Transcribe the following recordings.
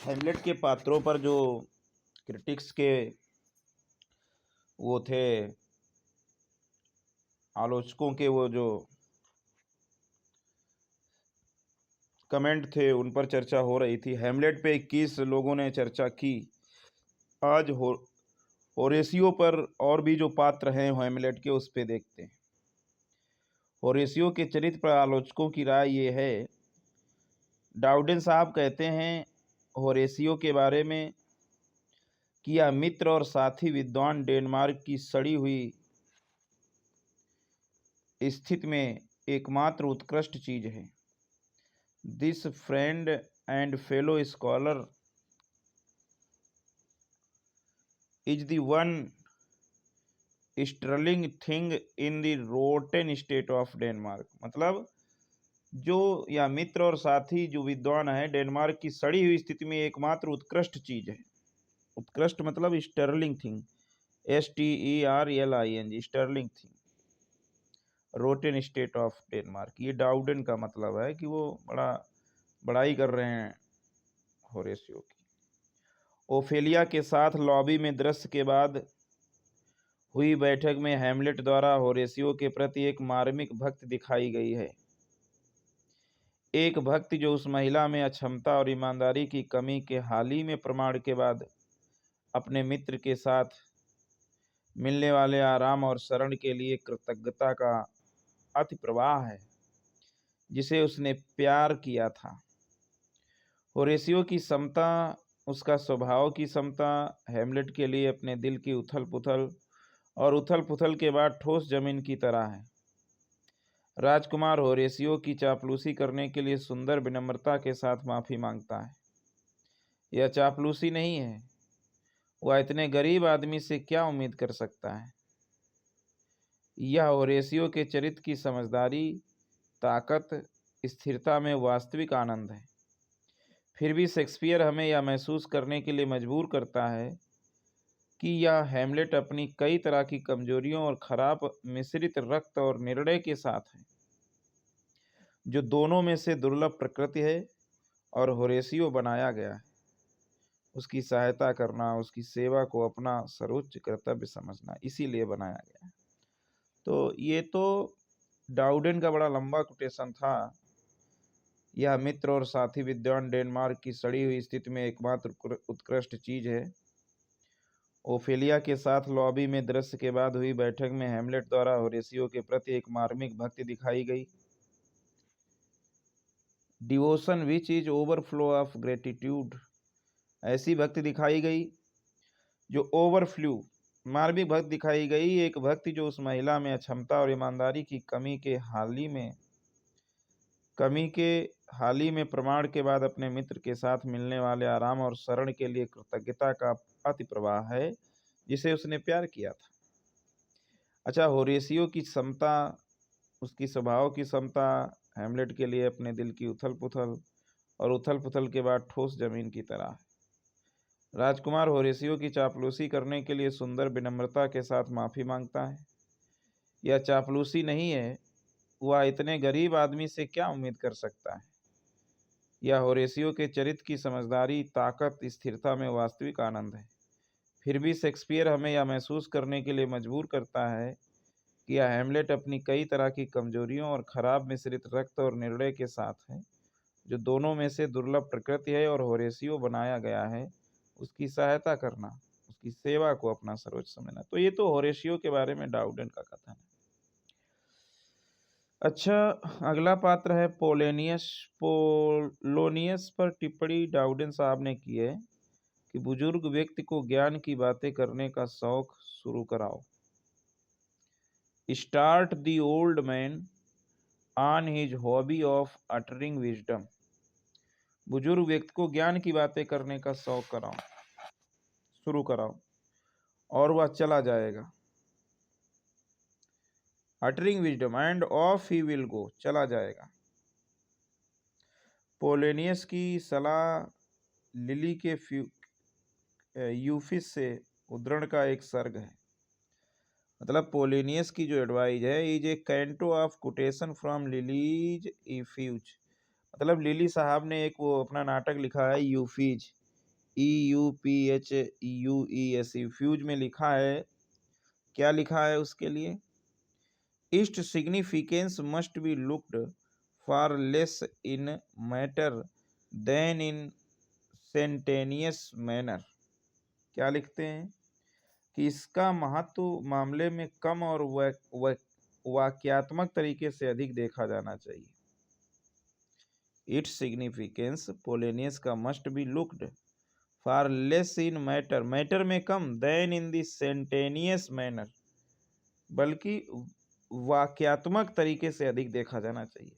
हेमलेट के पात्रों पर जो क्रिटिक्स के वो थे, आलोचकों के वो जो कमेंट थे, उन पर चर्चा हो रही थी। हेमलेट पे 21 लोगों ने चर्चा की। आज होरेसियो पर और भी जो पात्र हैं हेमलेट के, उस पे देखते हैं। होरेसियो के चरित्र पर आलोचकों की राय ये है। डाउडेन साहब कहते हैं होरेसियो के बारे में कि यह मित्र और साथी विद्वान डेनमार्क की सड़ी हुई स्थिति में एकमात्र उत्कृष्ट चीज है। This friend and fellow scholar is the one sterling thing in the rotten state of Denmark. मतलब जो या मित्र और साथी जो विद्वान है डेनमार्क की सड़ी हुई स्थिति में एकमात्र उत्कृष्ट चीज है। उत्कृष्ट मतलब sterling thing, STERLING, sterling thing, rotten state of Denmark. ये डाउडेन का मतलब है कि वो बड़ाई कर रहे हैं होरेसियो की। ओफेलिया के साथ लॉबी में दृश्य के बाद हुई बैठक में हैमलेट द्वारा होरेसियो के प्रति एक मार्मिक भक्ति दिखाई गई है। एक भक्ति जो उस महिला में अक्षमता और ईमानदारी की कमी के हाल ही में प्रमाण के बाद अपने मित्र के साथ मिलने वाले आराम और शरण के लिए कृतज्ञता का अति प्रवाह है, जिसे उसने प्यार किया था। होरेसियो की समता, उसका स्वभाव की समता हैमलेट के लिए अपने दिल की उथल पुथल और उथल पुथल के बाद ठोस जमीन की तरह है। राजकुमार होरेसियो की चापलूसी करने के लिए सुंदर विनम्रता के साथ माफी मांगता है। यह चापलूसी नहीं है। वह इतने गरीब आदमी से क्या उम्मीद कर सकता है। यह होरेसियो के चरित्र की समझदारी, ताकत, स्थिरता में वास्तविक आनंद है। फिर भी शेक्सपियर हमें यह महसूस करने के लिए मजबूर करता है कि यह हैमलेट अपनी कई तरह की कमजोरियों और खराब मिश्रित रक्त और निर्णय के साथ है, जो दोनों में से दुर्लभ प्रकृति है और होरेसियो बनाया गया है उसकी सहायता करना, उसकी सेवा को अपना सर्वोच्च कर्तव्य समझना, इसीलिए बनाया गया है। तो ये तो डाउडेन का बड़ा लंबा कोटेशन था। यह मित्र और साथी विद्वान डेनमार्क की सड़ी हुई स्थिति में एकमात्र उत्कृष्ट चीज है। ओफेलिया के साथ लॉबी में दृश्य के बाद हुई बैठक में हैमलेट द्वारा होरेसियो के प्रति एक मार्मिक भक्ति दिखाई गई। Devotion which is overflow of gratitude, ऐसी भक्ति दिखाई गई जो ओवरफ्लू, मार्मिक भक्ति दिखाई गई, एक भक्ति जो उस महिला में अक्षमता और ईमानदारी की कमी के हाल ही में प्रमाण के बाद अपने मित्र के साथ मिलने वाले आराम और शरण के लिए कृतज्ञता का अति प्रवाह है, जिसे उसने प्यार किया था। अच्छा, होरेसियो की समता, उसकी स्वभाव की समता हैमलेट के लिए अपने दिल की उथल पुथल और उथल पुथल के बाद ठोस जमीन की तरह है। राजकुमार होरेसियो की चापलूसी करने के लिए सुंदर विनम्रता के साथ माफी मांगता है। यह चापलूसी नहीं है। वह इतने गरीब आदमी से क्या उम्मीद कर सकता है। यह होरेसियो के चरित्र की समझदारी, ताकत, स्थिरता में वास्तविक आनंद है। फिर भी शेक्सपियर हमें यह महसूस करने के लिए मजबूर करता है कि यह हैमलेट अपनी कई तरह की कमजोरियों और खराब मिश्रित रक्त और निर्णय के साथ है, जो दोनों में से दुर्लभ प्रकृति है और होरेसियो बनाया गया है उसकी सहायता करना, उसकी सेवा को अपना सर्वोच्च समझना। तो ये तो होरेसियो के बारे में डाउडेन का कथन है। अच्छा, अगला पात्र है पोलोनियस। पोलोनियस पर टिप्पणी डाउडेन साहब ने की है कि बुजुर्ग व्यक्ति को ज्ञान की बातें करने का शौक शुरू कराओ। Start the old man on his hobby of uttering wisdom. बुजुर्ग व्यक्ति को ज्ञान की बातें करने का शौक कराओ, शुरू कराओ, और वह चला जाएगा। Uttering wisdom end of he will go, चला जाएगा। पोलोनियस की सलाह लिली के यूफिस से उद्धरण का एक सर्ग है। मतलब पोलोनियस की जो एडवाइज है, is a cento of quotation from Lyly's Euphues. मतलब लिली साहब ने एक वो अपना नाटक लिखा है यूफिज, EUPHUESE फ्यूज में लिखा है, क्या लिखा है उसके लिए? ईस्ट significance must be looked for less in matter than in sententious manner. क्या लिखते हैं कि इसका महत्व मामले में कम और वाक्यात्मक तरीके से अधिक देखा जाना चाहिए। इट्स सिग्निफिकेंस पोलेनियस का must be looked for less in matter, matter में कम, देन इन द सेंटेनियस मैनर, बल्कि वाक्यात्मक तरीके से अधिक देखा जाना चाहिए।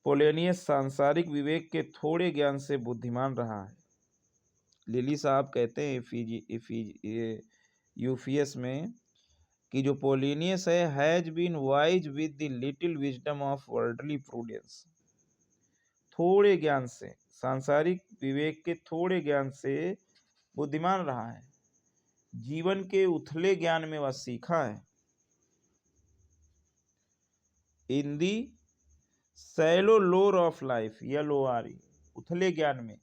पोलेनियस सांसारिक विवेक के थोड़े ज्ञान से बुद्धिमान रहा है। लिली साहब कहते हैं यूफियस में कि जो पोलिनियस है has been wise with the little wisdom of worldly prudence. थोड़े ज्ञान से, सांसारिक विवेक के थोड़े ज्ञान से बुद्धिमान रहा है, जीवन के उथले ज्ञान में वह सीखा है। इन दी सैलो लोर ऑफ लाइफ, या लोआरी, उथले ज्ञान में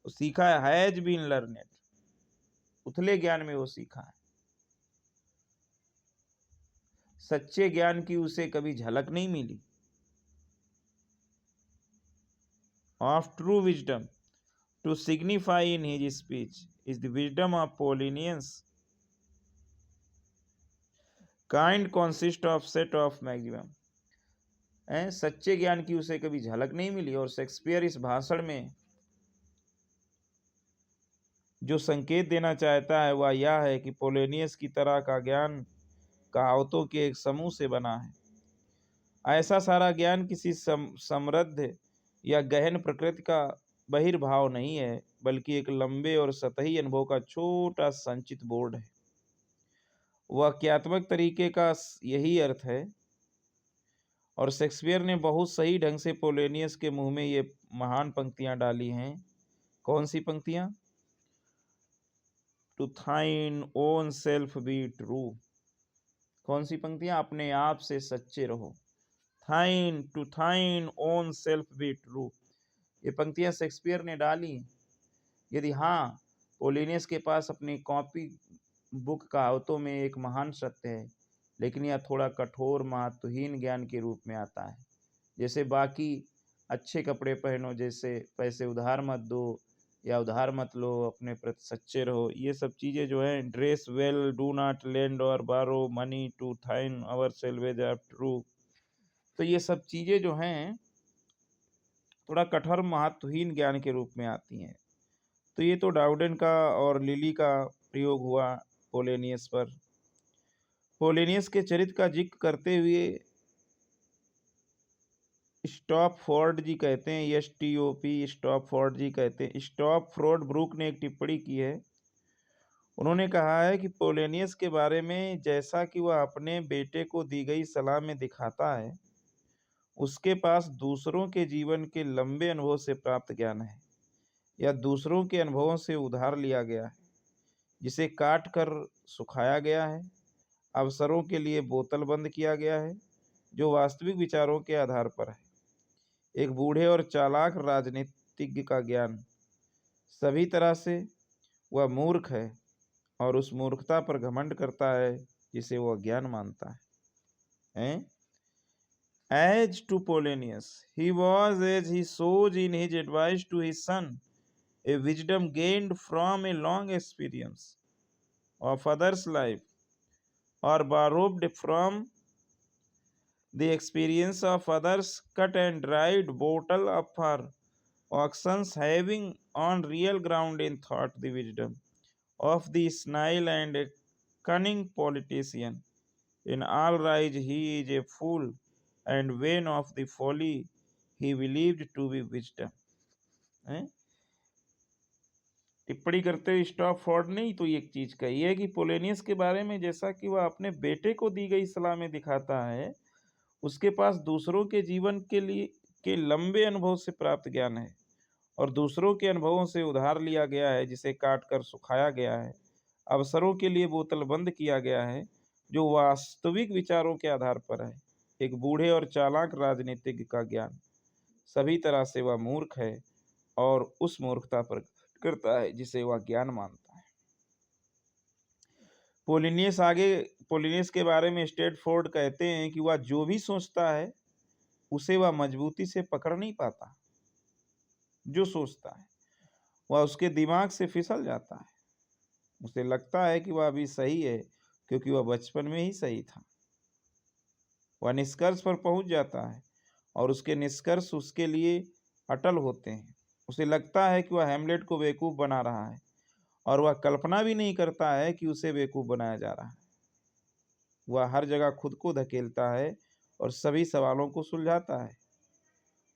वो सीखा है। हैज बीन लर्नेड, उथले ज्ञान में वो सीखा है। सच्चे ज्ञान की उसे कभी झलक नहीं मिली। Of true wisdom to signify in his speech is the wisdom of Polonius, kind consist of set of maximum. सच्चे ज्ञान की उसे कभी झलक नहीं मिली। और शेक्सपियर इस भाषण में जो संकेत देना चाहता है वह यह है कि पोलेनियस की तरह का ज्ञान कहावतों के एक समूह से बना है। ऐसा सारा ज्ञान किसी समृद्ध या गहन प्रकृति का बहिर्भाव नहीं है, बल्कि एक लंबे और सतही अनुभव का छोटा संचित बोर्ड है। वाक्यात्मक तरीके का यही अर्थ है। और शेक्सपियर ने बहुत सही ढंग से पोलेनियस के मुंह में ये महान पंक्तियां डाली हैं। कौन सी पंक्तियां? To thine own self be true. कौन सी पंक्तियां? अपने आप से सच्चे रहो। Thine, to thine own self be true, ये पंक्तियां शेक्सपियर ने डाली। यदि हाँ, पोलिनियस के पास अपनी कॉपी बुक कहावतों में एक महान सत्य है, लेकिन यह थोड़ा कठोर महत्वहीन ज्ञान के रूप में आता है। जैसे बाकी अच्छे कपड़े पहनो, जैसे पैसे उधार मत दो या उधार मत लो, अपने प्रति सच्चे रहो, ये सब चीज़ें जो हैं, dress well, do not lend और borrow money, to thine our selvage are true, तो ये सब चीज़ें जो हैं थोड़ा कठोर महत्वहीन ज्ञान के रूप में आती हैं। तो ये तो डाउडेन का और लिली का प्रयोग हुआ पोलेनियस पर। पोलेनियस के चरित्र का जिक्र करते हुए स्टॉपफोर्ड जी कहते हैं, STOP, स्टॉपफोर्ड जी कहते हैं, स्टॉपफोर्ड ब्रूक ने एक टिप्पणी की है। उन्होंने कहा है कि पोलेनियस के बारे में जैसा कि वह अपने बेटे को दी गई सलाह में दिखाता है, उसके पास दूसरों के जीवन के लंबे अनुभव से प्राप्त ज्ञान है, या दूसरों के अनुभवों से उधार लिया गया है, जिसे काट कर सुखाया गया है, अवसरों के लिए बोतल बंद किया गया है, जो वास्तविक विचारों के आधार पर है। एक बूढ़े और चालाक राजनीतिज्ञ का ज्ञान, सभी तरह से वह मूर्ख है और उस मूर्खता पर घमंड करता है जिसे वह ज्ञान मानता है। As to Polonius, he was, as he shows in his advice to his son, a wisdom gained from a long experience of others' life, or borrowed from the experience of others, cut and dried bottle of her auctions, having on real ground in thought the wisdom of the snail and a cunning politician. In all rise he is a fool, and vain of the folly he believed to be wisdom. टिप्पणी करते हुए स्टॉपफोर्ड ने तो एक चीज कही है कि पोलेनियस के बारे में जैसा कि वह अपने बेटे को दी गई सलाह में दिखाता है, उसके पास दूसरों के जीवन के लंबे अनुभव से प्राप्त ज्ञान है, और दूसरों के अनुभवों से उधार लिया गया है, जिसे काट कर सुखाया गया है, अवसरों के लिए बोतल बंद किया गया है, जो वास्तविक विचारों के आधार पर है। एक बूढ़े और चालाक राजनीतिज्ञ का ज्ञान, सभी तरह से वह मूर्ख है और उस मूर्खता पर करता है, जिसे वह ज्ञान मानता है। पोलिनियस के बारे में स्टेटफोर्ड कहते हैं कि वह जो भी सोचता है उसे वह मजबूती से पकड़ नहीं पाता। जो सोचता है वह उसके दिमाग से फिसल जाता है। उसे लगता है कि वह अभी सही है क्योंकि वह बचपन में ही सही था। वह निष्कर्ष पर पहुंच जाता है और उसके निष्कर्ष उसके लिए अटल होते हैं। उसे लगता है कि वह हैमलेट को बेवकूफ बना रहा है और वह कल्पना भी नहीं करता है कि उसे बेवकूफ बनाया जा रहा है। वह हर जगह खुद को धकेलता है और सभी सवालों को सुलझाता है।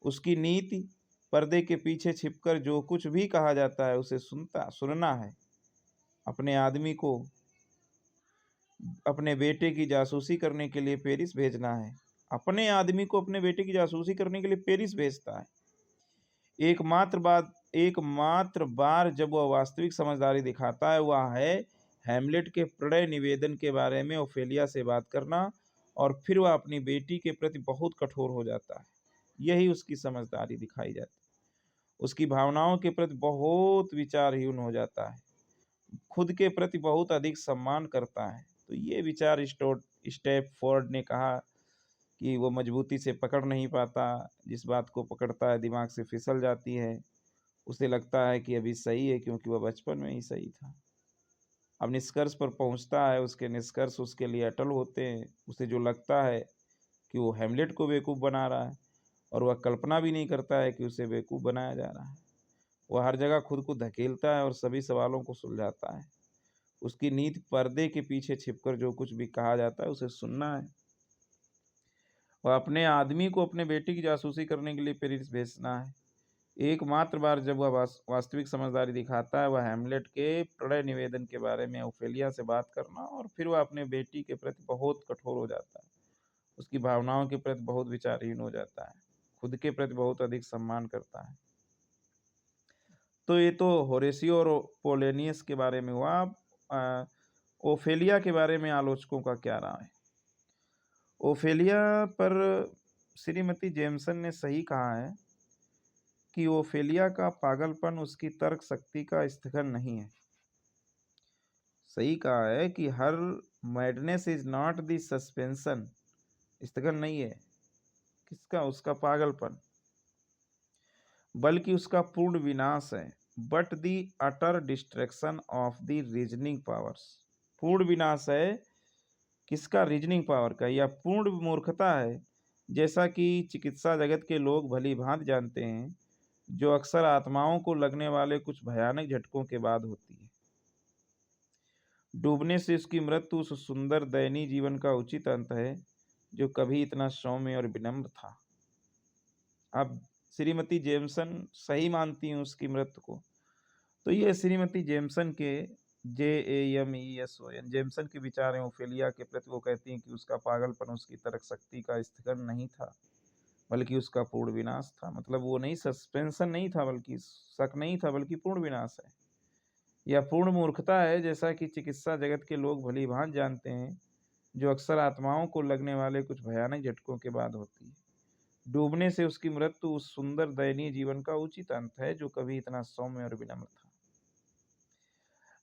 उसकी नीति पर्दे के पीछे छिपकर जो कुछ भी कहा जाता है उसे सुनना है। अपने आदमी को अपने बेटे की जासूसी करने के लिए पेरिस भेजना है। अपने आदमी को अपने बेटे की जासूसी करने के लिए पेरिस भेजता है। एकमात्र बार जब वह वास्तविक समझदारी दिखाता है वह है हैमलेट के प्रणय निवेदन के बारे में ओफेलिया से बात करना, और फिर वह अपनी बेटी के प्रति बहुत कठोर हो जाता है। यही उसकी समझदारी दिखाई जाती है। उसकी भावनाओं के प्रति बहुत विचारहीन हो जाता है, खुद के प्रति बहुत अधिक सम्मान करता है। तो ये विचार स्टेपफोर्ड ने कहा कि वो मजबूती से पकड़ नहीं पाता, जिस बात को पकड़ता है दिमाग से फिसल जाती है। उसे लगता है कि अभी सही है क्योंकि वह बचपन में ही सही था। अब निष्कर्ष पर पहुंचता है, उसके निष्कर्ष उसके लिए अटल होते हैं। उसे जो लगता है कि वो हैमलेट को बेवकूफ़ बना रहा है और वह कल्पना भी नहीं करता है कि उसे बेवकूफ़ बनाया जा रहा है। वह हर जगह खुद को धकेलता है और सभी सवालों को सुलझाता है। उसकी नीति पर्दे के पीछे छिपकर जो कुछ भी कहा जाता है उसे सुनना है। वह अपने आदमी को अपने बेटे की जासूसी करने के लिए पेरिस भेजना है। एकमात्र बार जब वह वास्तविक समझदारी दिखाता है वह हैमलेट के प्रणय निवेदन के बारे में ओफेलिया से बात करना, और फिर वह अपने बेटी के प्रति बहुत कठोर हो जाता है। उसकी भावनाओं के प्रति बहुत विचारहीन हो जाता है, खुद के प्रति बहुत अधिक सम्मान करता है। तो ये तो होरेसियो और पोलेनियस के बारे में हुआ। ओफेलिया के बारे में आलोचकों का क्या राय है? ओफेलिया पर श्रीमती जेमसन ने सही कहा है कि ओफेलिया का पागलपन उसकी तर्क शक्ति का स्थगन नहीं है। सही कहा है कि her madness is not the suspension, स्थगन नहीं है किसका, उसका पागलपन, बल्कि उसका पूर्ण विनाश है। But the utter distraction of the reasoning powers, पूर्ण विनाश है किसका, रीजनिंग पावर का, या पूर्ण मूर्खता है, जैसा कि चिकित्सा जगत के लोग भली भांति जानते हैं, जो अक्सर आत्माओं को लगने वाले कुछ भयानक झटकों के बाद होती है। डूबने से उसकी मृत्यु उस सुंदर दयनीय जीवन का उचित अंत है जो कभी इतना सौम्य और विनम्र था। अब श्रीमती जेमसन सही मानती हैं उसकी मृत्यु को। तो ये श्रीमती जेमसन के JAMESON जेमसन के विचार हैं ओफेलिया के प्रति। वो कहती हैं कि उसका पागलपन उसकी तर्क शक्ति का स्थगन नहीं था, बल्कि उसका पूर्ण विनाश था। मतलब वो नहीं, सस्पेंशन नहीं था, बल्कि शक नहीं था, बल्कि पूर्ण विनाश है या पूर्ण मूर्खता है, जैसा कि चिकित्सा जगत के लोग भली भांति जानते हैं, जो अक्सर आत्माओं को लगने वाले कुछ भयानक झटकों के बाद होती है। डूबने से उसकी मृत्यु उस सुंदर दयनीय जीवन का उचित अंत है जो कभी इतना सौम्य और विनम्र था।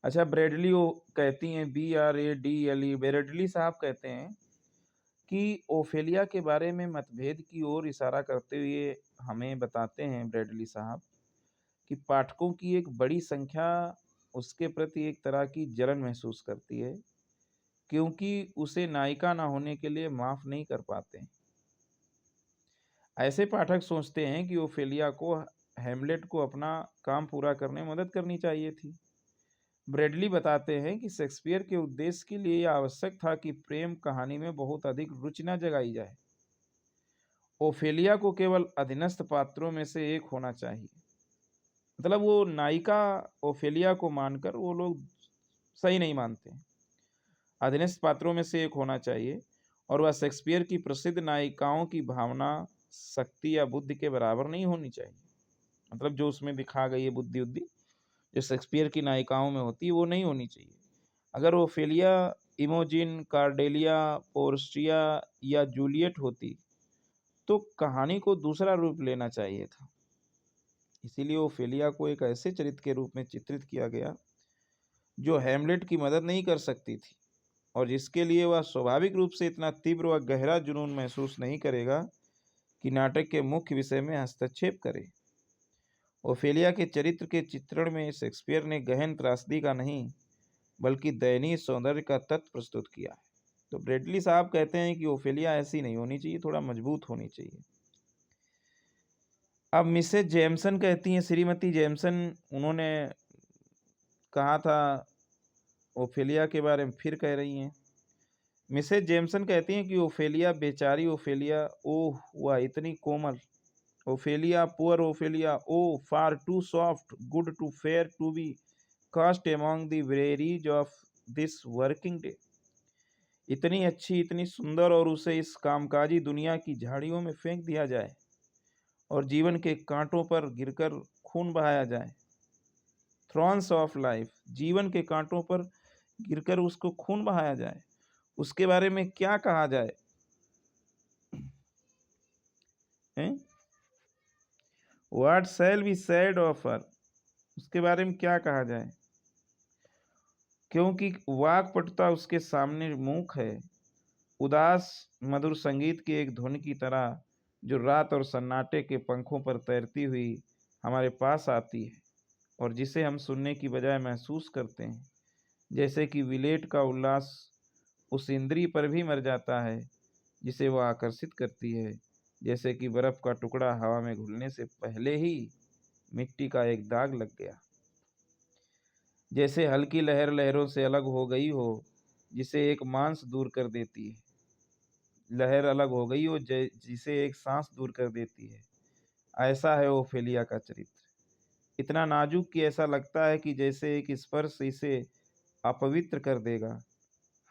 अच्छा, ब्रेडली वो कहती हैं, BRADLE, ब्रेडली साहब कहते हैं कि ओफेलिया के बारे में मतभेद की ओर इशारा करते हुए हमें बताते हैं ब्रेडली साहब कि पाठकों की एक बड़ी संख्या उसके प्रति एक तरह की जलन महसूस करती है, क्योंकि उसे नायिका ना होने के लिए माफ नहीं कर पाते। ऐसे पाठक सोचते हैं कि ओफेलिया को हैमलेट को अपना काम पूरा करने में मदद करनी चाहिए थी। ब्रेडली बताते हैं कि शेक्सपियर के उद्देश्य के लिए यह आवश्यक था कि प्रेम कहानी में बहुत अधिक रुचि न जगाई जाए। ओफेलिया को केवल अधीनस्थ पात्रों में से एक होना चाहिए। मतलब वो नायिका ओफेलिया को मानकर वो लोग सही नहीं मानते। अधीनस्थ पात्रों में से एक होना चाहिए और वह शेक्सपियर की प्रसिद्ध नायिकाओं की भावना, शक्ति या बुद्धि के बराबर नहीं होनी चाहिए। मतलब जो उसमें दिखा गई है बुद्धि जो शेक्सपियर की नायिकाओं में होती है वो नहीं होनी चाहिए। अगर ओफेलिया इमोजिन, कार्डेलिया, पोर्स्टिया या जूलियट होती तो कहानी को दूसरा रूप लेना चाहिए था। इसीलिए ओफेलिया को एक ऐसे चरित्र के रूप में चित्रित किया गया जो हैमलेट की मदद नहीं कर सकती थी और जिसके लिए वह स्वाभाविक रूप से इतना तीव्र व गहरा जुनून महसूस नहीं करेगा कि नाटक के मुख्य विषय में हस्तक्षेप करे। ओफेलिया के चरित्र के चित्रण में शेक्सपियर ने गहन त्रासदी का नहीं बल्कि दयनीय सौंदर्य का तत्व प्रस्तुत किया है। तो ब्रेडली साहब कहते हैं कि ओफेलिया ऐसी नहीं होनी चाहिए, थोड़ा मजबूत होनी चाहिए। अब मिसेज जेम्सन कहती हैं, श्रीमती जेम्सन, उन्होंने कहा था ओफेलिया के बारे में, फिर कह रही हैं। मिसेज जेम्सन कहती हैं कि ओफेलिया, बेचारी ओफेलिया, ओह वह इतनी कोमल, Ophelia, poor Ophelia, O far too soft, good too fair to be cast among the wearies of this working day. इतनी अच्छी, इतनी सुंदर, और उसे इस कामकाजी दुनिया की झाड़ियों में फेंक दिया जाए और जीवन के कांटों पर गिरकर खून बहाया जाए। थ्रॉन्स ऑफ लाइफ, जीवन के कांटों पर गिरकर उसको खून बहाया जाए, उसके बारे में क्या कहा जाए? What shall be said of her, उसके बारे में क्या कहा जाए? क्योंकि वाक्पटुता उसके सामने मूक है, उदास मधुर संगीत की एक धुन की तरह जो रात और सन्नाटे के पंखों पर तैरती हुई हमारे पास आती है और जिसे हम सुनने की बजाय महसूस करते हैं, जैसे कि विलेट का उल्लास उस इंद्रिय पर भी मर जाता है जिसे वह आकर्षित करती है, जैसे कि बर्फ का टुकड़ा हवा में घुलने से पहले ही मिट्टी का एक दाग लग गया, जैसे हल्की लहर लहरों से अलग हो गई हो जिसे एक मांस दूर कर देती है, लहर अलग हो गई हो जिसे एक सांस दूर कर देती है। ऐसा है ओफेलिया का चरित्र, इतना नाजुक कि ऐसा लगता है कि जैसे एक स्पर्श इसे अपवित्र कर देगा।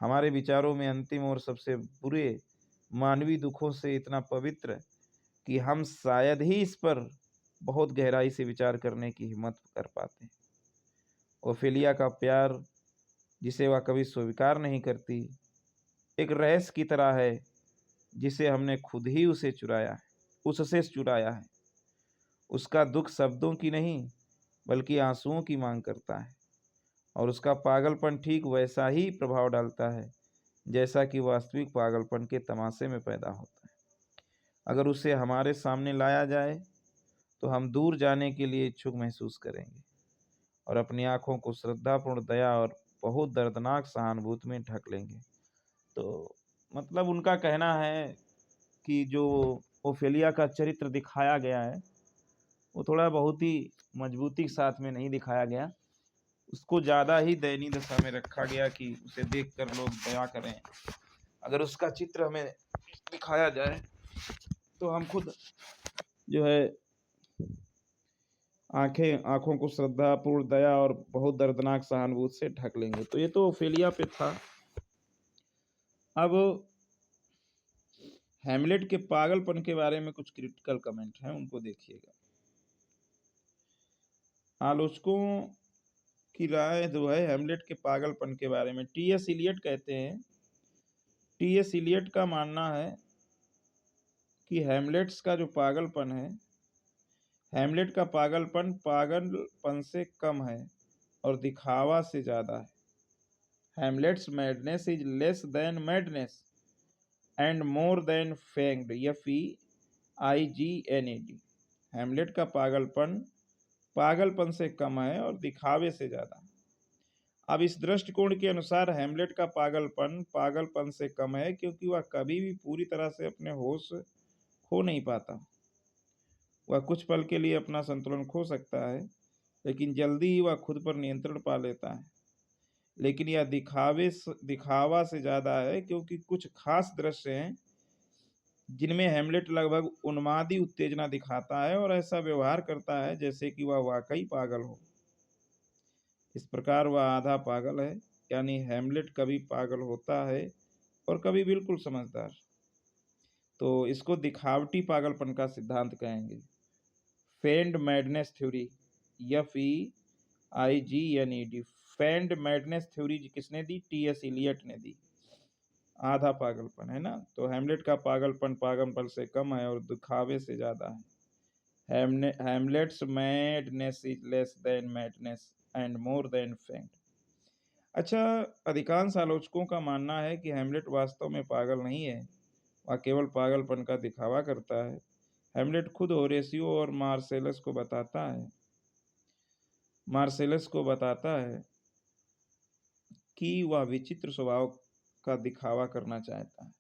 हमारे विचारों में अंतिम और सबसे बुरे मानवीय दुखों से इतना पवित्र कि हम शायद ही इस पर बहुत गहराई से विचार करने की हिम्मत कर पाते हैं। ओफेलिया का प्यार, जिसे वह कभी स्वीकार नहीं करती, एक रहस्य की तरह है जिसे हमने खुद ही उससे चुराया है। उसका दुख शब्दों की नहीं बल्कि आंसुओं की मांग करता है और उसका पागलपन ठीक वैसा ही प्रभाव डालता है जैसा कि वास्तविक पागलपन के तमाशे में पैदा होता है। अगर उसे हमारे सामने लाया जाए तो हम दूर जाने के लिए इच्छुक महसूस करेंगे और अपनी आंखों को श्रद्धापूर्ण दया और बहुत दर्दनाक सहानुभूति में ढक लेंगे। तो मतलब उनका कहना है कि जो ओफेलिया का चरित्र दिखाया गया है वो थोड़ा बहुत ही मजबूती के साथ में नहीं दिखाया गया, उसको ज़्यादा ही दयनीय दशा में रखा गया कि उसे देखकर लोग दया करें। अगर उसका चित्र हमें दिखाया जाए तो हम खुद जो है आंखों को श्रद्धापूर्ण दया और बहुत दर्दनाक सहानुभूति से ढक लेंगे। तो ये तो ओफेलिया पे था। अब हैमलेट के पागलपन के बारे में कुछ क्रिटिकल कमेंट हैं, उनको देखिएगा। आलोचकों की राय जो है हैमलेट के पागलपन के बारे में, टी.एस. इलियट कहते हैं, टी.एस. इलियट का मानना है कि हैमलेट्स का जो पागलपन है, हैमलेट का पागलपन पागलपन से कम है और दिखावा से ज़्यादा है। Hamlet's madness is less than madness and more than feigned, FEIGNAD। Hamlet का पागलपन पागलपन से कम है और दिखावे से ज़्यादा। अब इस दृष्टिकोण के अनुसार हैमलेट का पागलपन पागलपन से कम है क्योंकि वह कभी भी पूरी तरह से अपने होश खो नहीं पाता। वह कुछ पल के लिए अपना संतुलन खो सकता है लेकिन जल्दी ही वह खुद पर नियंत्रण पा लेता है। लेकिन यह दिखावा से ज़्यादा है क्योंकि कुछ खास दृश्य हैं जिनमें हैमलेट लगभग उन्मादी उत्तेजना दिखाता है और ऐसा व्यवहार करता है जैसे कि वह वाकई पागल हो। इस प्रकार वह आधा पागल है, यानी हैमलेट कभी पागल होता है और कभी बिल्कुल समझदार। तो इसको दिखावटी पागलपन का सिद्धांत कहेंगे। Fend madness theory, FEIGNAD। Fend madness theory किसने दी? टी.एस. इलियट ने दी। आधा पागलपन है ना, तो हैमलेट का पागलपन पागलपन से कम है और दिखावे से ज़्यादा है। Hamlet's madness is less than madness and more than fact. अच्छा, अधिकांश आलोचकों का मानना है कि हैमलेट वास्तव में पागल नहीं है, वह केवल पागलपन का दिखावा करता है। हैमलेट खुद होरेसियो और मार्सेलस को बताता है कि वह विचित्र स्वभाव का दिखावा करना चाहता है।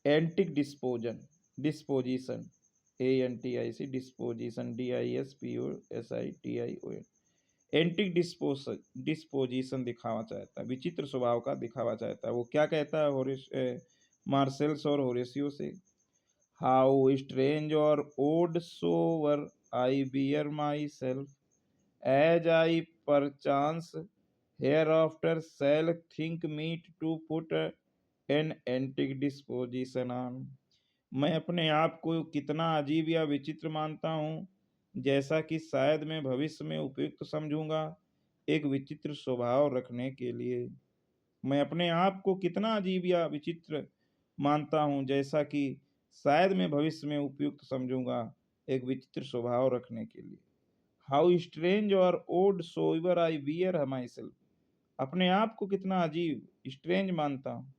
Antique disposition ANTIC disposition DISPOSITION antique disposition दिखावा चाहता है, विचित्र स्वभाव का दिखावा चाहता है। वो क्या कहता है मार्सेल्स और होरेसियो से? How strange or odd soe'er I bear my self as I perchance hereafter shall think meet to put an antic disposition on. मैं अपने आप को कितना अजीब या विचित्र मानता हूँ, जैसा कि शायद मैं भविष्य में उपयुक्त समझूंगा एक विचित्र स्वभाव रखने के लिए। मैं अपने आप को कितना अजीब या विचित्र मानता हूँ, जैसा कि शायद मैं भविष्य में उपयुक्त समझूंगा एक विचित्र स्वभाव रखने के लिए। How strange or odd soe'er I bear my self. अपने आप को कितना अजीब, स्ट्रेंज मानता हूँ,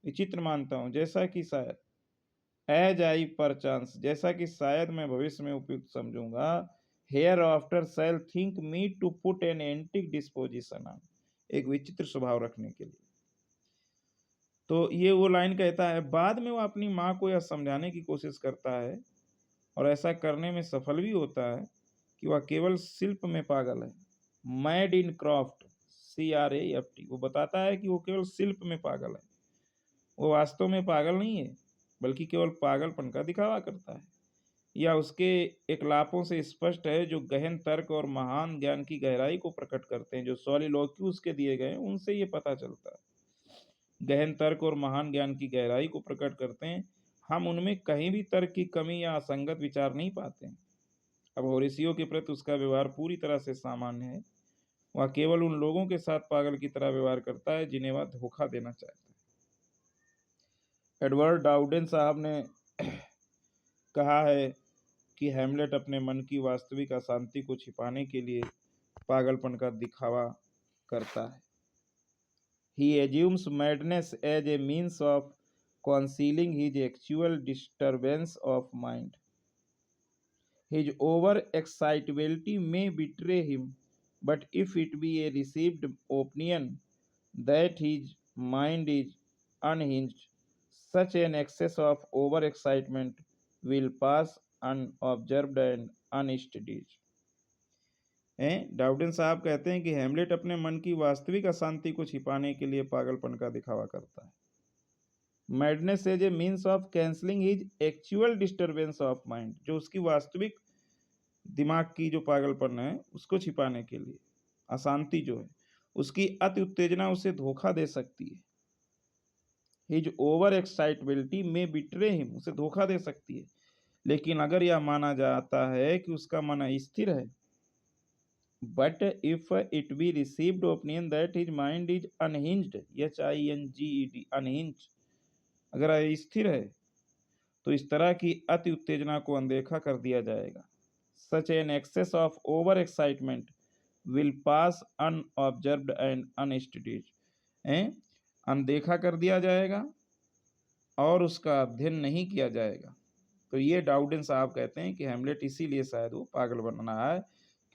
विचित्र मानता हूँ, जैसा कि शायद एज आई परचांस, जैसा कि शायद मैं भविष्य में उपयुक्त समझूंगा hereafter shall think me to put an antic disposition on, एक विचित्र स्वभाव रखने के लिए। तो ये वो लाइन कहता है। बाद में वो अपनी माँ को यह समझाने की कोशिश करता है और ऐसा करने में सफल भी होता है कि वह केवल शिल्प में पागल है। Mad in craft CRAFT। वो बताता है कि वो केवल शिल्प में पागल है, वो वास्तव में पागल नहीं है, बल्कि केवल पागलपन का दिखावा करता है। यह उसके एक लापों से स्पष्ट है जो गहन तर्क और महान ज्ञान की गहराई को प्रकट करते हैं। जो सॉलिलोक्यूस के दिए गए उनसे ये पता चलता है, गहन तर्क और महान ज्ञान की गहराई को प्रकट करते हैं। हम उनमें कहीं भी तर्क की कमी या असंगत विचार नहीं पाते हैं। अब होरेसियो के प्रति उसका व्यवहार पूरी तरह से सामान्य है। वह केवल उन लोगों के साथ पागल की तरह व्यवहार करता है जिन्हें वह धोखा देना चाहता है। एडवर्ड डाउडेन साहब ने कहा है कि हैमलेट अपने मन की वास्तविक अशांति को छिपाने के लिए पागलपन का दिखावा करता है। He assumes madness as a means of concealing his actual disturbance of mind. His over-excitability may betray him, but if it be a received opinion that his mind is unhinged, such an excess of over-excitement will pass unobserved and unstudied. डाउडेन साहब कहते हैं कि Hamlet अपने मन की वास्तविक अशांति को छिपाने के लिए पागलपन का दिखावा करता है। Madness as a means of cancelling his actual disturbance of mind, जो उसकी वास्तविक दिमाग की जो पागलपन है उसको छिपाने के लिए, अशांति जो है उसकी अति उत्तेजना उसे धोखा दे सकती है। हिज ओवर एक्साइटेबिलिटी में बिट्रे हिम, उसे धोखा दे सकती है। लेकिन अगर यह माना जाता है कि उसका मन स्थिर है, but if it be received opinion that his mind is unhinged, HINGED, unhinged, अगर स्थिर है तो इस तरह की अति उत्तेजना को अनदेखा कर दिया जाएगा। Such an excess of over excitement will pass unobserved and unstudied, अनदेखा कर दिया जाएगा और उसका अध्ययन नहीं किया जाएगा। तो ये डाउडेन साहब कहते हैं कि हैमलेट इसीलिए शायद वो पागल बन रहा है,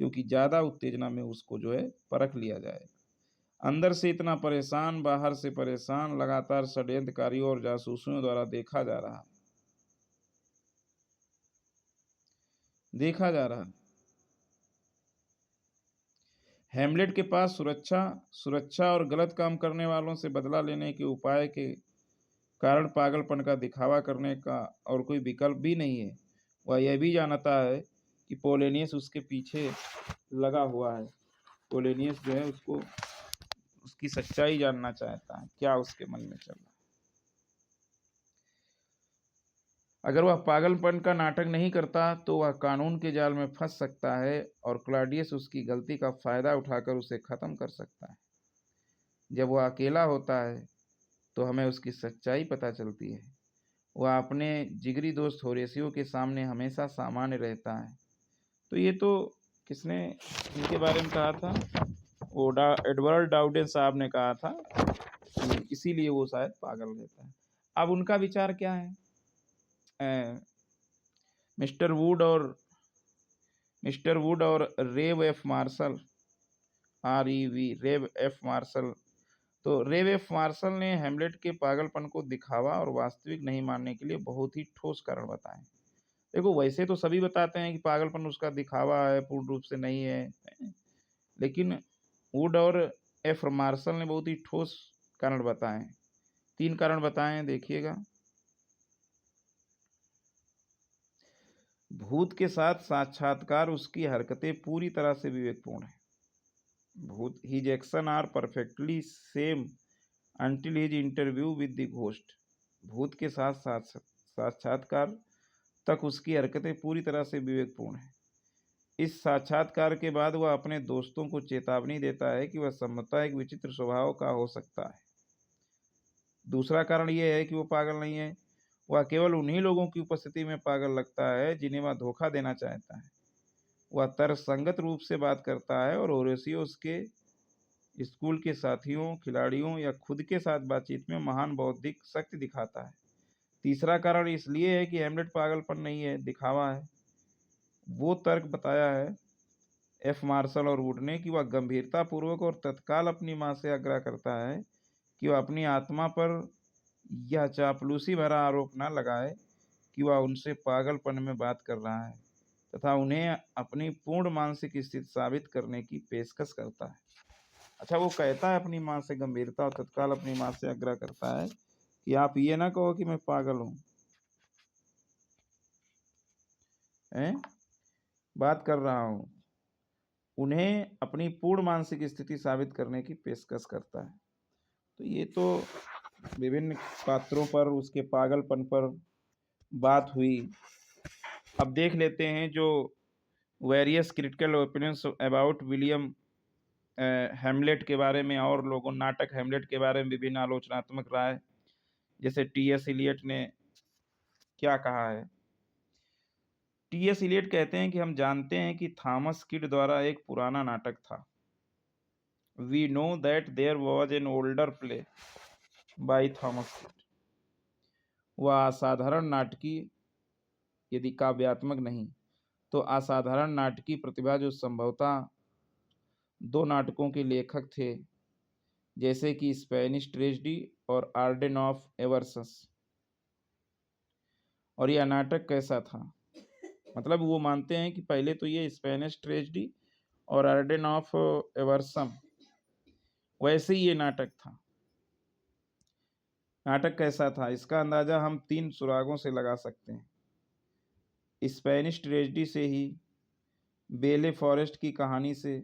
क्योंकि ज़्यादा उत्तेजना में उसको जो है परख लिया जाएगा। अंदर से इतना परेशान, बाहर से परेशान, लगातार षड्यंत्रकारियों और जासूसों द्वारा देखा जा रहा है। हैमलेट के पास सुरक्षा और गलत काम करने वालों से बदला लेने के उपाय के कारण पागलपन का दिखावा करने का और कोई विकल्प भी नहीं है। वह यह भी जानता है कि पोलेनियस उसके पीछे लगा हुआ है। पोलेनियस जो है उसको उसकी सच्चाई जानना चाहता है, क्या उसके मन में चल रहा है। अगर वह पागलपन का नाटक नहीं करता तो वह कानून के जाल में फंस सकता है और क्लॉडियस उसकी गलती का फायदा उठाकर उसे खत्म कर सकता है। जब वह अकेला होता है तो हमें उसकी सच्चाई पता चलती है। वह अपने जिगरी दोस्त होरेसियो के सामने हमेशा सामान्य रहता है। तो ये तो किसने इनके बारे में कहा था? वो एडवर्ड डाउडेन साहब ने कहा था कि इसीलिए वो शायद पागल रहता है। अब उनका विचार क्या है? मिस्टर वुड और रेव एफ मार्शल, रेव एफ मार्शल, तो रेव एफ मार्शल ने हैमलेट के पागलपन को दिखावा और वास्तविक नहीं मानने के लिए बहुत ही ठोस कारण बताए। देखो, वैसे तो सभी बताते हैं कि पागलपन उसका दिखावा है, पूर्ण रूप से नहीं है, लेकिन वुड और एफ मार्शल ने बहुत ही ठोस कारण बताए। 3 कारण बताए हैं, देखिएगा। भूत के साथ साक्षात्कार, उसकी हरकतें पूरी तरह से विवेकपूर्ण है। His action are perfectly same until his interview with the ghost. भूत के साथ साक्षात्कार तक उसकी हरकतें पूरी तरह से विवेकपूर्ण है। इस साक्षात्कार के बाद वह अपने दोस्तों को चेतावनी देता है कि वह संभवतः एक विचित्र स्वभाव का हो सकता है। दूसरा कारण यह है कि वो पागल नहीं है, वह केवल उन्हीं लोगों की उपस्थिति में पागल लगता है जिन्हें वह धोखा देना चाहता है। वह तर्कसंगत रूप से बात करता है और होरेसियो उसके स्कूल के साथियों, खिलाड़ियों या खुद के साथ बातचीत में महान बौद्धिक शक्ति दिखाता है। तीसरा कारण इसलिए है कि हैमलेट पागलपन नहीं है, दिखावा है। वो तर्क बताया है एफ मार्शल और वुड ने कि वह गंभीरतापूर्वक और तत्काल अपनी मां से आग्रह करता है कि वह अपनी आत्मा पर यह चापलूसी भरा आरोप न लगाए कि वह उनसे पागलपन में बात कर रहा है, तथा उन्हें अपनी पूर्ण मानसिक स्थिति साबित करने की पेशकश करता है। अच्छा, वो कहता है अपनी मां से गंभीरता और तत्काल अपनी मां से आग्रह करता है कि आप ये ना कहो कि मैं पागल हूं, बात कर रहा हूं। उन्हें अपनी पूर्ण मानसिक स्थिति साबित करने की पेशकश करता है। तो ये तो विभिन्न पात्रों पर उसके पागलपन पर बात हुई। अब देख लेते हैं जो various critical opinions about William Hamlet के बारे में, और लोगों नाटक हैमलेट के बारे में विभिन्न आलोचनात्मक राय, जैसे टी.एस. इलियट ने क्या कहा है। टी.एस. इलियट कहते हैं कि हम जानते हैं कि थॉमस किड द्वारा एक पुराना नाटक था। We know that there was an older play by Thomas Kyd. वह असाधारण नाटकी, यदि काव्यात्मक नहीं तो असाधारण नाटकी प्रतिभा, जो संभवतः 2 नाटकों के लेखक थे, जैसे कि स्पेनिश ट्रेजेडी और आर्डेन ऑफ एवर्सस। और यह नाटक कैसा था? मतलब वो मानते हैं कि पहले तो ये स्पेनिश ट्रेजेडी और आर्डेन ऑफ एवर्सम, वैसे ही ये नाटक था। नाटक कैसा था इसका अंदाजा हम 3 सुरागों से लगा सकते हैं। स्पेनिश ट्रेजेडी से ही, बेले फॉरेस्ट की कहानी से,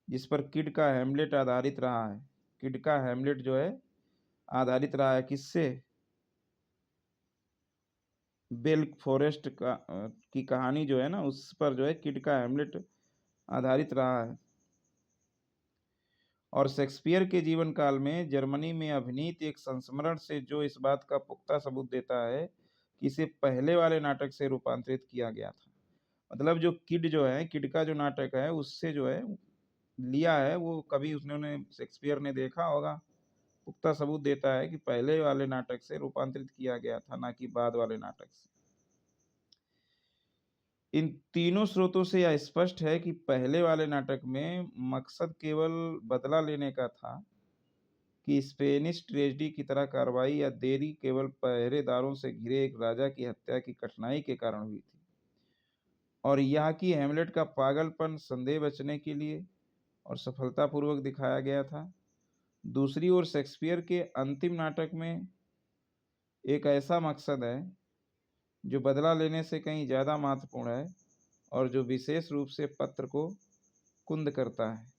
जिस पर किड का हैमलेट आधारित रहा है। किड का हैमलेट जो है आधारित रहा है किससे? बेल फॉरेस्ट की कहानी जो है ना, उस पर जो है किड का हैमलेट आधारित रहा है। और शेक्सपियर के जीवन काल में जर्मनी में अभिनीत एक संस्मरण से जो इस बात का पुख्ता सबूत देता है कि इसे पहले वाले नाटक से रूपांतरित किया गया था। मतलब जो किड जो है, किड का जो नाटक है, उससे जो है लिया है, वो कभी उन्होंने शेक्सपियर ने देखा होगा। पुख्ता सबूत देता है कि पहले वाले नाटक से रूपांतरित किया गया था, ना कि बाद वाले नाटक से। इन तीनों स्रोतों से यह स्पष्ट है कि पहले वाले नाटक में मकसद केवल बदला लेने का था कि स्पेनिश ट्रेजेडी की तरह कार्रवाई या देरी केवल पहरेदारों से घिरे एक राजा की हत्या की कठिनाई के कारण हुई थी, और यह कि हैमलेट का पागलपन संदेह बचने के लिए और सफलतापूर्वक दिखाया गया था। दूसरी ओर शेक्सपियर के अंतिम नाटक में एक ऐसा मकसद है जो बदला लेने से कहीं ज़्यादा महत्वपूर्ण है, और जो विशेष रूप से पत्र को कुंद करता है।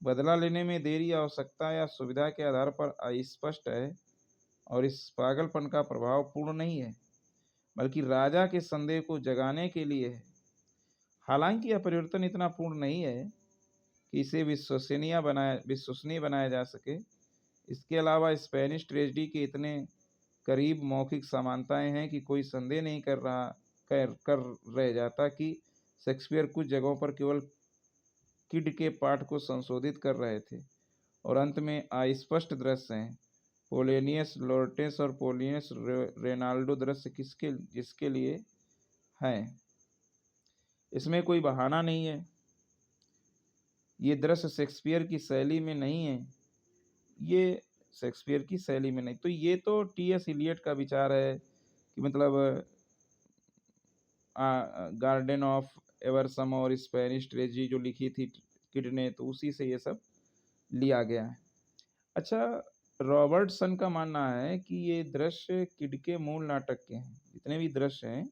बदला लेने में देरी आवश्यकता या सुविधा के आधार पर अस्पष्ट है, और इस पागलपन का प्रभाव पूर्ण नहीं है, बल्कि राजा के संदेह को जगाने के लिए है। हालांकि यह परिवर्तन इतना पूर्ण नहीं है कि इसे विश्वसनीय बनाया जा सके। इसके अलावा स्पेनिश ट्रेजेडी के इतने करीब मौखिक समानताएं हैं कि कोई संदेह नहीं कर रह जाता कि शेक्सपियर कुछ जगहों पर केवल किड के पाठ को संशोधित कर रहे थे और अंत में अस्पष्ट दृश्य हैं। पोलेनियस लोर्टेस और पोलियस रेनाल्डो दृश्य जिसके लिए हैं, इसमें कोई बहाना नहीं है। ये दृश्य शेक्सपियर की शैली में नहीं है, ये शेक्सपियर की शैली में नहीं। तो ये तो टी.एस. इलियट का विचार है कि मतलब गार्डन ऑफ एवरसम और स्पेनिश ट्रेजी जो लिखी थी किड ने, तो उसी से ये सब लिया गया है। अच्छा, रॉबर्टसन का मानना है कि ये दृश्य किड के मूल नाटक के हैं। जितने भी दृश्य हैं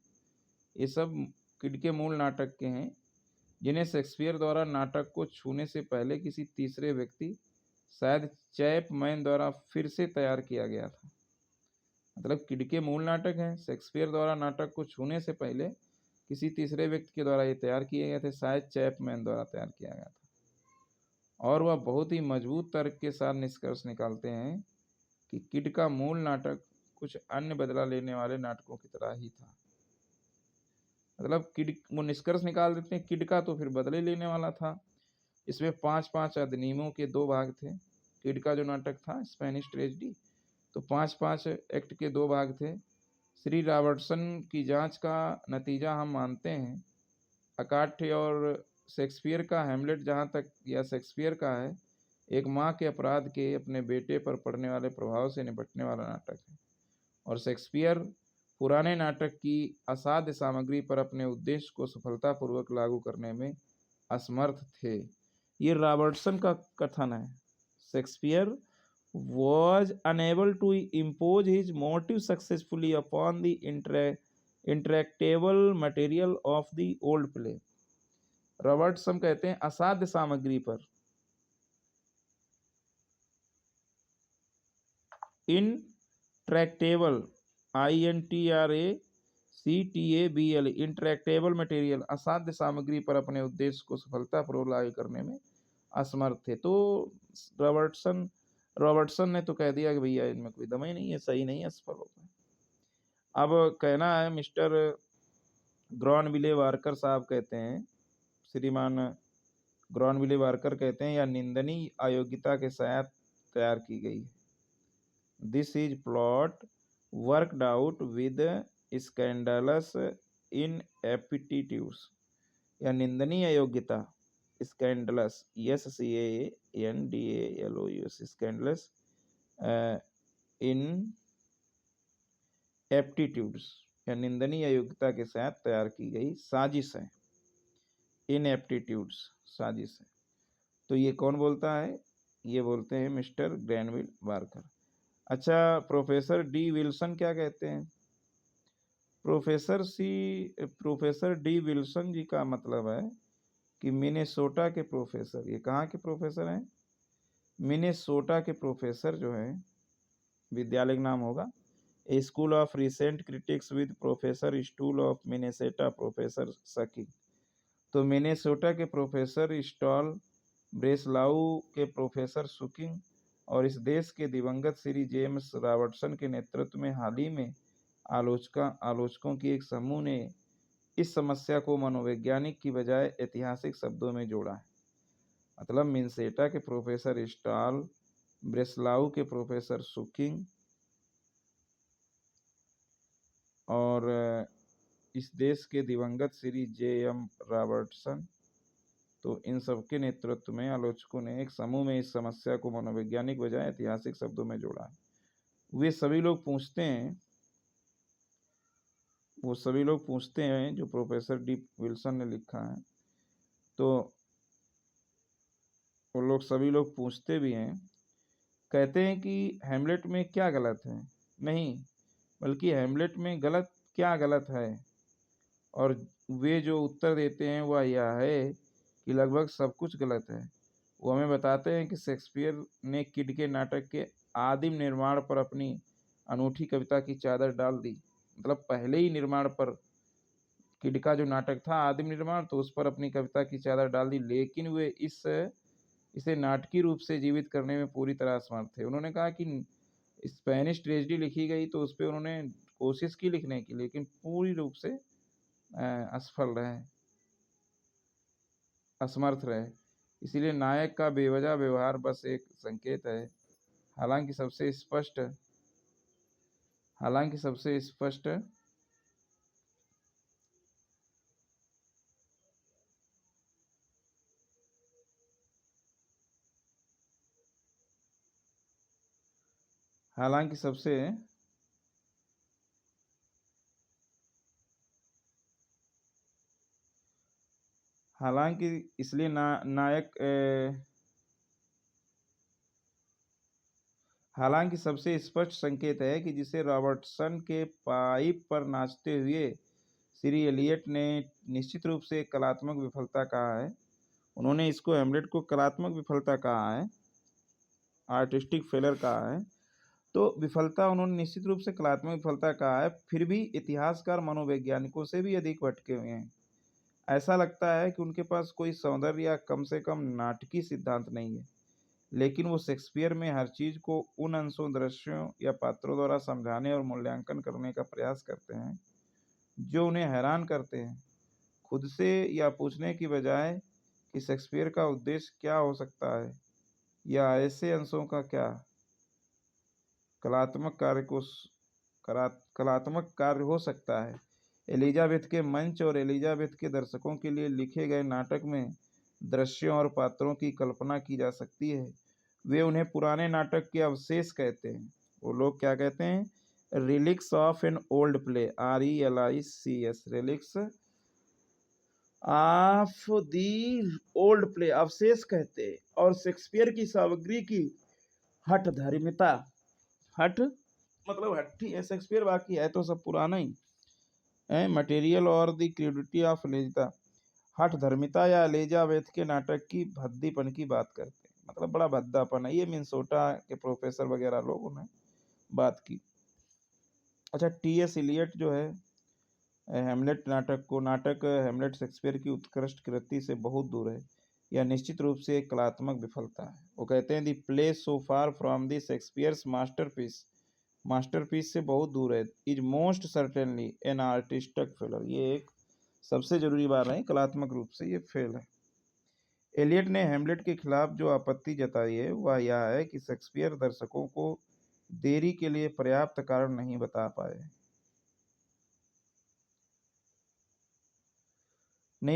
ये सब किड के मूल नाटक के हैं, जिन्हें शेक्सपियर द्वारा नाटक को छूने से पहले किसी तीसरे व्यक्ति, शायद चैपमैन द्वारा फिर से तैयार किया गया था। मतलब किड के मूल नाटक हैं, शेक्सपियर द्वारा नाटक को छूने से पहले किसी तीसरे व्यक्ति के द्वारा ये तैयार किए गए थे, शायद चैपमैन द्वारा तैयार किया गया था। और वह बहुत ही मजबूत तर्क के साथ निष्कर्ष निकालते हैं कि किड का मूल नाटक कुछ अन्य बदला लेने वाले नाटकों की तरह ही था। मतलब किड, वो निष्कर्ष निकाल देते हैं किड का तो फिर बदले लेने वाला था। इसमें 5-5 अधिनियमों के 2 भाग थे। किड का जो नाटक था स्पेनिश ट्रेजेडी, तो 5-5 एक्ट के 2 भाग थे। श्री रॉबर्टसन की जांच का नतीजा हम मानते हैं। अकाट्य और शेक्सपियर का हैमलेट जहाँ तक या शेक्सपियर का है, एक माँ के अपराध के अपने बेटे पर पड़ने वाले प्रभाव से निपटने वाला नाटक है। और शेक्सपियर पुराने नाटक की असाध्य सामग्री पर अपने उद्देश्य को सफलतापूर्वक लागू करने में असमर्थ थे। ये रॉबर्टसन का कथन है। Shakespeare was unable to impose his motive successfully upon the intractable material of the old play. Robertson कहते हैं असाध्य सामग्री पर, इंट्रैक्टेबल INTRACTABLE इंट्रैक्टेबल मटेरियल, असाध्य सामग्री पर अपने उद्देश्य को सफलतापूर्वक लागू करने में असमर्थ थे। तो रॉबर्टसन ने तो कह दिया कि भैया इनमें कोई दम ही नहीं है, सही नहीं है, असफल होता है। अब कहना है मिस्टर ग्रॉनविले वार्कर साहब कहते हैं, श्रीमान ग्रॉनविले वार्कर कहते हैं, यह निंदनीय अयोग्यता के साथ तैयार की गई है। This is plot worked out with scandalous inaptitudes. यह निंदनीय अयोग्यता, scandalous SCANDALOUS scandalous inaptitudes, या निंदनीय अयोग्यता के साथ तैयार की गई साजिश है। इनएप्टीट्यूड्स साजिश है। तो ये कौन बोलता है? ये बोलते हैं मिस्टर ग्रैनविल वार्कर। अच्छा, प्रोफेसर डी विल्सन क्या कहते हैं? प्रोफेसर डी विल्सन जी का मतलब है कि मिनेसोटा के प्रोफेसर। ये कहाँ के प्रोफेसर हैं? मिनेसोटा के प्रोफेसर जो है, विद्यालय का नाम होगा a school of recent critics with professor Stoll of Minnesota professor सकी। तो मिनेसोटा के प्रोफेसर स्टॉल, ब्रेसलाउ के प्रोफेसर सुकिंग और इस देश के दिवंगत श्री जेम्स रॉबर्टसन के नेतृत्व में हाल ही में आलोचकों की एक समूह ने इस समस्या को मनोवैज्ञानिक की बजाय ऐतिहासिक शब्दों में जोड़ा है। मतलब मिनेसोटा के प्रोफेसर स्टॉल, ब्रेसलाउ के प्रोफेसर सुकिंग और इस देश के दिवंगत श्री JM रॉबर्टसन, तो इन सब के नेतृत्व में आलोचकों ने एक समूह में इस समस्या को मनोवैज्ञानिक बजाय ऐतिहासिक शब्दों में जोड़ा है। वो सभी लोग पूछते हैं जो प्रोफेसर डी विल्सन ने लिखा है, तो वो लोग सभी लोग पूछते भी हैं, कहते हैं कि हैमलेट में क्या गलत है? नहीं, बल्कि हैमलेट में क्या गलत है? और वे जो उत्तर देते हैं वह यह है कि लगभग सब कुछ गलत है। वो हमें बताते हैं कि शेक्सपियर ने किड के नाटक के आदिम निर्माण पर अपनी अनूठी कविता की चादर डाल दी। मतलब पहले ही निर्माण पर, किड का जो नाटक था आदिम निर्माण, तो उस पर अपनी कविता की चादर डाल दी, लेकिन वे इसे नाटकीय रूप से जीवित करने में पूरी तरह असमर्थ थे। उन्होंने कहा कि स्पेनिश ट्रेजेडी लिखी गई तो उस पर उन्होंने कोशिश की लिखने की, लेकिन पूरी रूप से असफल रहे, असमर्थ रहे। इसीलिए नायक का बेवजह व्यवहार बस एक संकेत है। हालांकि सबसे स्पष्ट हालांकि सबसे स्पष्ट हालांकि सबसे हालांकि इसलिए नायक हालांकि सबसे स्पष्ट संकेत है कि जिसे रॉबर्टसन के पाइप पर नाचते हुए सीरी एलियट ने निश्चित रूप से कलात्मक विफलता कहा है। उन्होंने इसको हेमलेट को कलात्मक विफलता कहा है, आर्टिस्टिक फेलर कहा है। तो विफलता उन्होंने निश्चित रूप से कलात्मक विफलता कहा है। फिर भी इतिहासकार मनोवैज्ञानिकों से भी अधिक भटके हुए हैं। ऐसा लगता है कि उनके पास कोई सौंदर्य या कम से कम नाटकीय सिद्धांत नहीं है, लेकिन वो शेक्सपियर में हर चीज को उन अंशों, दृश्यों या पात्रों द्वारा समझाने और मूल्यांकन करने का प्रयास करते हैं जो उन्हें हैरान करते हैं, खुद से या पूछने की बजाय कि शेक्सपियर का उद्देश्य क्या हो सकता है या ऐसे अंशों का क्या कलात्मक कार्य को कलात्मक कार्य हो सकता है। एलिजाबेथ के मंच और एलिजाबेथ के दर्शकों के लिए लिखे गए नाटक में दृश्यों और पात्रों की कल्पना की जा सकती है। वे उन्हें पुराने नाटक के अवशेष कहते हैं। वो लोग क्या कहते हैं? Relics of an old play, RELICS, relics of the old play, अवशेष कहते हैं। और शेक्सपियर की सामग्री की हठ धर्मिता, हठ मतलब हट्टी है शेक्सपियर, बाकी है तो सब पुराना ही है। मटेरियल और द क्रूडिटी ऑफ लेजता, हठ धर्मिता या एलिजाबेथ के नाटक की भद्दीपन की बात करते हैं, मतलब बड़ा भद्दापन है। ये मिनेसोटा के प्रोफेसर वगैरह लोगों ने बात की। अच्छा, TS इलियट जो है हेमलेट नाटक हेमलेट शेक्सपियर की उत्कृष्ट कृति से बहुत दूर है। यह निश्चित रूप से एक कलात्मक विफलता है। वो कहते हैं the play so far from the Shakespeare's masterpiece से बहुत दूर है, is most certainly an artistic failure. ये एक सबसे जरूरी बात है, कलात्मक रूप से ये फेल है। एलियट ने हेमलेट के खिलाफ जो आपत्ति जताई है वह यह है कि शेक्सपियर दर्शकों को देरी के लिए पर्याप्त कारण नहीं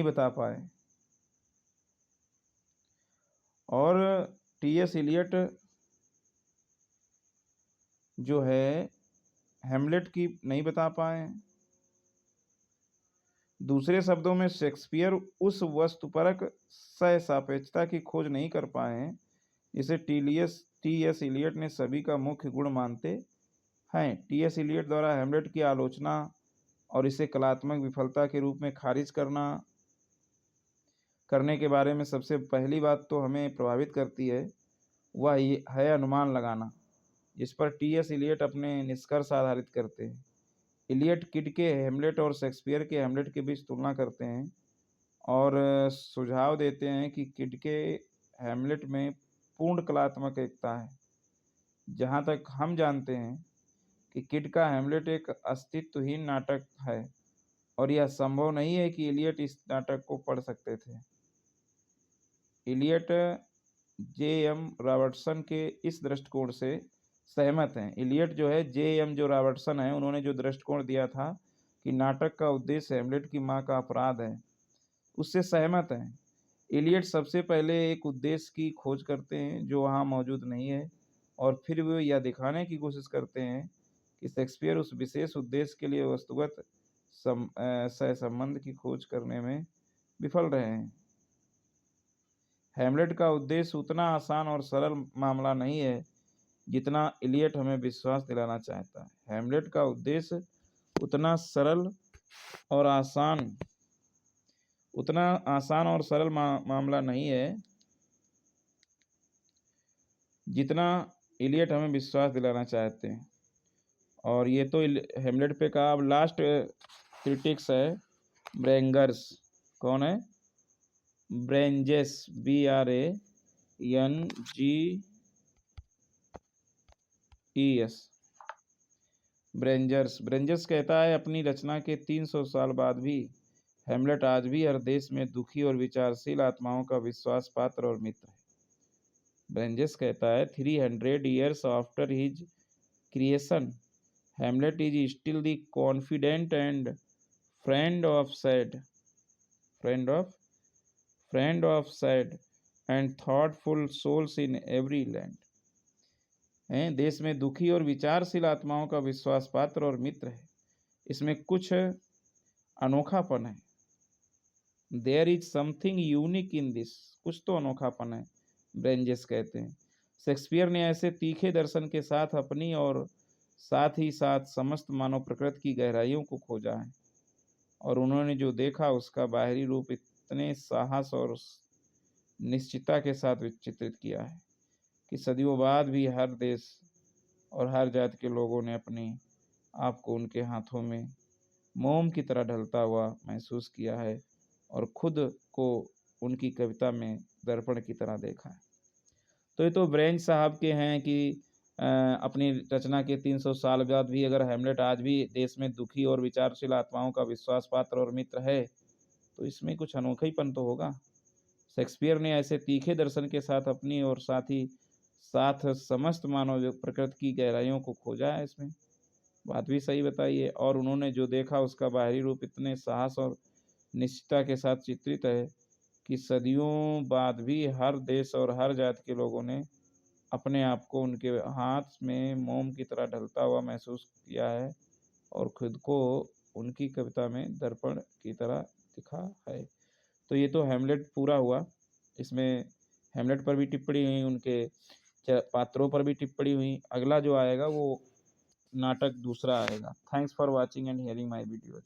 बता पाए। और TS इलियट जो है हेमलेट की नहीं बता पाए। दूसरे शब्दों में शेक्सपियर उस वस्तुपरक सहसापेक्षता की खोज नहीं कर पाए हैं जिसे TS इलियट ने सभी का मुख्य गुण मानते हैं। TS इलियट द्वारा हेमलेट की आलोचना और इसे कलात्मक विफलता के रूप में खारिज करने के बारे में सबसे पहली बात तो हमें प्रभावित करती है वह है अनुमान लगाना, जिस पर TS इलियट अपने निष्कर्ष आधारित करते हैं। इलियट किड के हेमलेट और शेक्सपियर के हेमलेट के बीच तुलना करते हैं और सुझाव देते हैं कि किड के हेमलेट में पूर्ण कलात्मक एकता है। जहाँ तक हम जानते हैं कि किड का हेमलेट एक अस्तित्वहीन नाटक है और यह संभव नहीं है कि इलियट इस नाटक को पढ़ सकते थे। इलियट JM रॉबर्टसन के इस दृष्टिकोण से सहमत हैं। इलियट जो है JM जो रॉबर्टसन है, उन्होंने जो दृष्टिकोण दिया था कि नाटक का उद्देश्य हेमलेट की मां का अपराध है, उससे सहमत हैं। इलियट सबसे पहले एक उद्देश्य की खोज करते हैं जो वहाँ मौजूद नहीं है, और फिर वे यह दिखाने की कोशिश करते हैं कि शेक्सपियर उस विशेष उद्देश्य के लिए वस्तुगत सहसंबंध की खोज करने में विफल रहे हैं। हेमलेट का उद्देश्य उतना आसान और सरल मामला नहीं है जितना इलियट हमें विश्वास दिलाना चाहता है। हेमलेट का उद्देश्य उतना आसान और सरल मामला नहीं है जितना इलियट हमें विश्वास दिलाना चाहते हैं। और ये तो हेमलेट पे का। अब लास्ट क्रिटिक्स है ब्रेंगर्स। कौन है? ब्रेंजेस, BRANG ES। ब्रेंजर्स कहता है अपनी रचना के 300 साल बाद भी हेमलेट आज भी हर देश में दुखी और विचारशील आत्माओं का विश्वास पात्र और मित्र है। ब्रेंजर्स कहता है 300 years after his creation Hamlet is still the confident and friend of sad and thoughtful souls in every land. देश में दुखी और विचारशील आत्माओं का विश्वास पात्र और मित्र है। इसमें कुछ अनोखापन है। There is something unique in this, कुछ तो अनोखापन है, ब्रेंजेस कहते हैं। शेक्सपियर ने ऐसे तीखे दर्शन के साथ अपनी और साथ ही साथ समस्त मानव प्रकृति की गहराइयों को खोजा है, और उन्होंने जो देखा उसका बाहरी रूप इतने साहस और निश्चितता के साथ चित्रित किया है कि सदियों बाद भी हर देश और हर जाति के लोगों ने अपने आप को उनके हाथों में मोम की तरह ढलता हुआ महसूस किया है और खुद को उनकी कविता में दर्पण की तरह देखा है। तो ये तो ब्रेंज साहब के हैं कि अपनी रचना के 300 साल बाद भी अगर हेमलेट आज भी देश में दुखी और विचारशील आत्माओं का विश्वास पात्र और मित्र है, तो इसमें कुछ अनोखापन तो होगा। शेक्सपियर ने ऐसे तीखे दर्शन के साथ अपनी और साथ ही साथ समस्त मानव प्रकृति की गहराइयों को खोजा है। इसमें बात भी सही बताई है, और उन्होंने जो देखा उसका बाहरी रूप इतने साहस और निश्चितता के साथ चित्रित है कि सदियों बाद भी हर देश और हर जाति के लोगों ने अपने आप को उनके हाथ में मोम की तरह ढलता हुआ महसूस किया है और खुद को उनकी कविता में दर्पण की तरह दिखा है। तो ये तो हेमलेट पूरा हुआ। इसमें हेमलेट पर भी टिप्पणी हुई, उनके पात्रों पर भी टिप्पणी हुई। अगला जो आएगा वो नाटक दूसरा आएगा। Thanks for watching and hearing my videos.